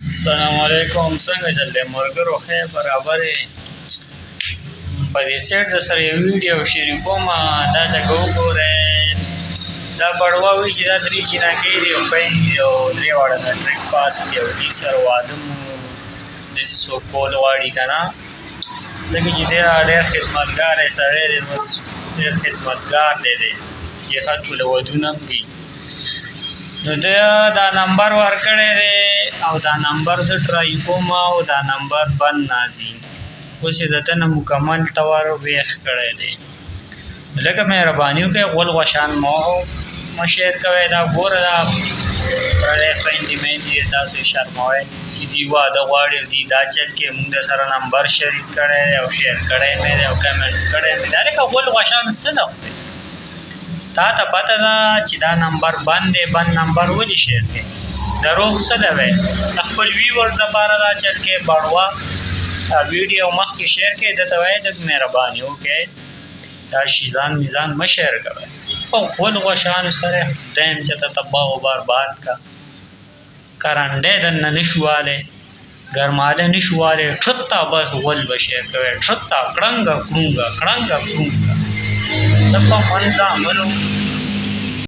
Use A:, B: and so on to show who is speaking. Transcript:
A: السلام علیکم څنګه چل دی ملګرو خیر برابر په دې سیټ د سره یو ویډیو شریکوم دا ځکه وګورئ دا بړوا وي چې دا درې چیناکې دي او پین دي او درې واړه د ټریک پاس دي او دې سره واده مو داسې څوک کول غواړي که نه ځکه چې دی ډېر خدمتګار سړی دی بس ډېر خدمتګار دی چې خلکو له ودونه هم کوي نو دا نمبر ورکړی دی او دا نمبر زه ټرای کوم او دا نمبر بند نازي اوس یې د ده نه مکمل طور ویښ کړی دی لکه مهرباني وکړئ غول غوښان مه شیر کوئ دا ګوره دا پردی خویندې میندې تاسو یې شرموئ چې دوی واده غواړي او دوی دا چل کې مونږ د سره نمبر شریک کړی او شیر کړی مې دی او کمنټس کړی مې دی هلکه غول غوښان څه نه خوري تا ته پته ده چې دا نمبر بند دی بند نمبر ولې شیر کوي دروغ څه دی وی د خپل ویورز دپاره دا چل کې بړوا ویډیو مخکې شیر کوي ده ته وایي لږ مهرباني وکړئ دا شیزان میزان مه شیر کوئ او غول غوښانو سره خدای م چې ته تباه و برباد کا کرنډی دننه نه شو والی ګرمالی نه شو والی ټرتا بس غول به شیر کوئ ټرتا کړنګه کړونګه کړنګه کړونګه د په منځامنو